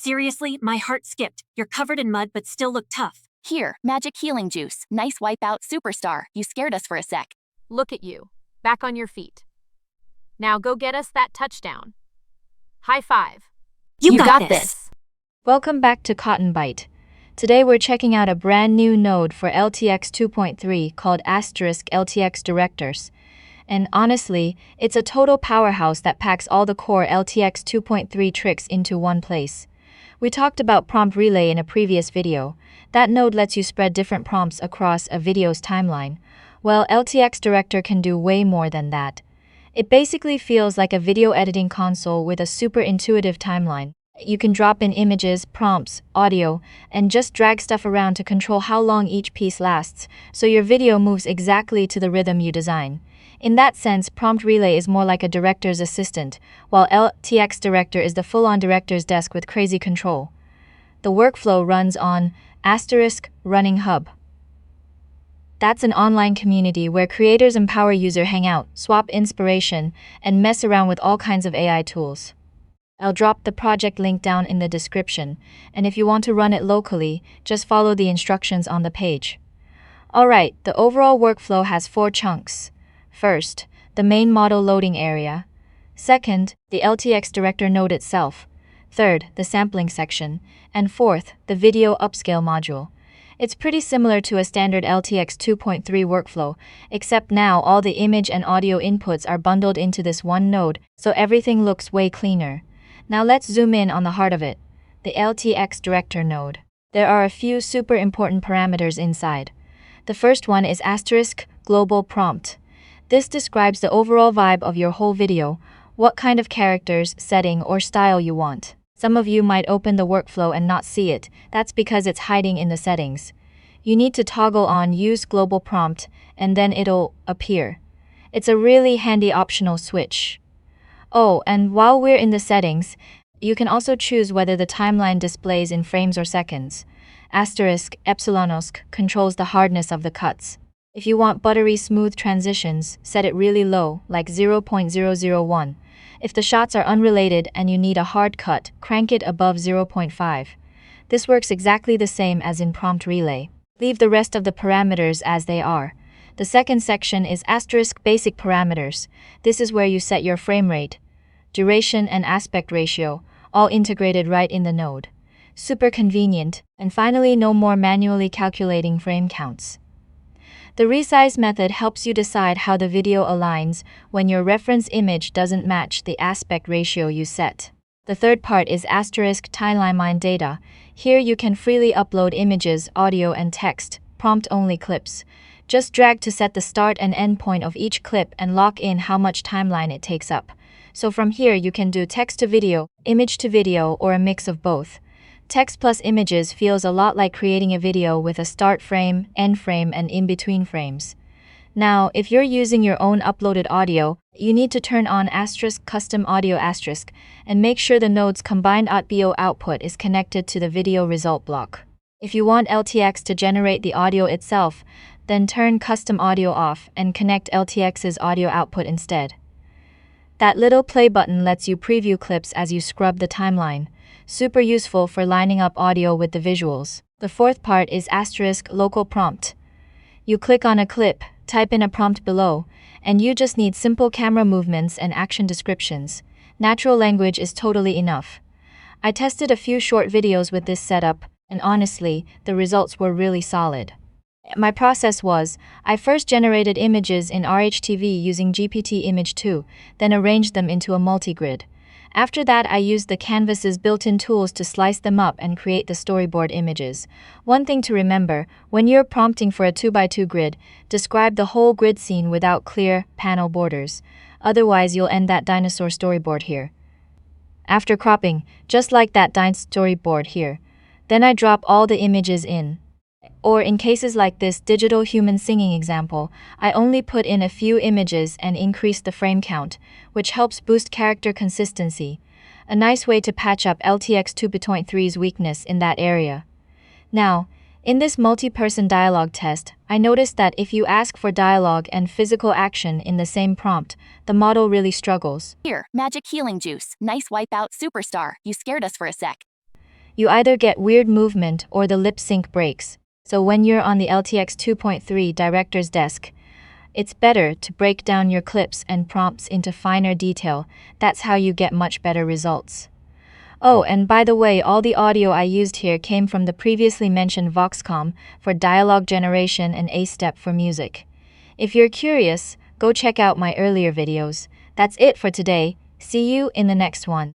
Seriously, my heart skipped. You're covered in mud but still look tough. Here, magic healing juice. Nice wipeout superstar. You scared us for a sec. Look at you. Back on your feet. Now go get us that touchdown. High five. You got this. Welcome back to Cottonbyte. Today we're checking out a brand new node for LTX 2.3 called LTX Directors. And honestly, it's a total powerhouse that packs all the core LTX 2.3 tricks into one place. We talked about prompt relay in a previous video. That node lets you spread different prompts across a video's timeline. Well, LTX Director can do way more than that. It basically feels like a video editing console with a super intuitive timeline. You can drop in images, prompts, audio, and just drag stuff around to control how long each piece lasts, so your video moves exactly to the rhythm you design. In that sense, Prompt Relay is more like a director's assistant, while LTX Director is the full-on director's desk with crazy control. The workflow runs on *Runninghub. That's an online community where creators and power users hang out, swap inspiration, and mess around with all kinds of AI tools. I'll drop the project link down in the description, and if you want to run it locally, just follow the instructions on the page. Alright, the overall workflow has 4 chunks. First, the main model loading area. Second, the LTX Director node itself. Third, the sampling section. And fourth, the video upscale module. It's pretty similar to a standard LTX 2.3 workflow, except now all the image and audio inputs are bundled into this one node, so everything looks way cleaner. Now let's zoom in on the heart of it, the LTX Director node. There are a few super important parameters inside. The first one is *global prompt. This describes the overall vibe of your whole video, what kind of characters, setting, or style you want. Some of you might open the workflow and not see it. That's because it's hiding in the settings. You need to toggle on Use Global Prompt, and then it'll appear. It's a really handy optional switch. Oh, and while we're in the settings, you can also choose whether the timeline displays in frames or seconds. *Epsilon controls the hardness of the cuts. If you want buttery smooth transitions, set it really low, like 0.001. If the shots are unrelated and you need a hard cut, crank it above 0.5. This works exactly the same as in Prompt Relay. Leave the rest of the parameters as they are. The second section is *Basic Parameters. This is where you set your frame rate, duration, and aspect ratio, all integrated right in the node. Super convenient. And finally, no more manually calculating frame counts. The resize method helps you decide how the video aligns when your reference image doesn't match the aspect ratio you set. The third part is *timeline data. Here you can freely upload images, audio, and text, prompt-only clips. Just drag to set the start and end point of each clip and lock in how much timeline it takes up. So from here you can do text to video, image to video, or a mix of both. Text plus images feels a lot like creating a video with a start frame, end frame, and in-between frames. Now, if you're using your own uploaded audio, you need to turn on *custom audio* and make sure the node's combined audio output is connected to the video result block. If you want LTX to generate the audio itself, then turn custom audio off and connect LTX's audio output instead. That little play button lets you preview clips as you scrub the timeline. Super useful for lining up audio with the visuals. The fourth part is *local prompt. You click on a clip, type in a prompt below, and you just need simple camera movements and action descriptions. Natural language is totally enough. I tested a few short videos with this setup, and honestly, the results were really solid. My process was, I first generated images in RHTV using GPT Image 2, then arranged them into a multi-grid. After that, I used the Canvas's built-in tools to slice them up and create the storyboard images. One thing to remember, when you're prompting for a 2x2 grid, describe the whole grid scene without clear panel borders. Otherwise, you'll end that dinosaur storyboard here. After cropping, just like that dinosaur storyboard here, then I drop all the images in. Or in cases like this digital human singing example, I only put in a few images and increase the frame count, which helps boost character consistency. A nice way to patch up LTX 2.3's weakness in that area. Now, in this multi-person dialogue test, I noticed that if you ask for dialogue and physical action in the same prompt, the model really struggles. Here, magic healing juice. Nice wipeout superstar. You scared us for a sec. You either get weird movement or the lip sync breaks. So when you're on the LTX 2.3 director's desk, it's better to break down your clips and prompts into finer detail. That's how you get much better results. Oh, and by the way, all the audio I used here came from the previously mentioned Voxcom for dialogue generation and A-Step for music. If you're curious, go check out my earlier videos. That's it for today. See you in the next one.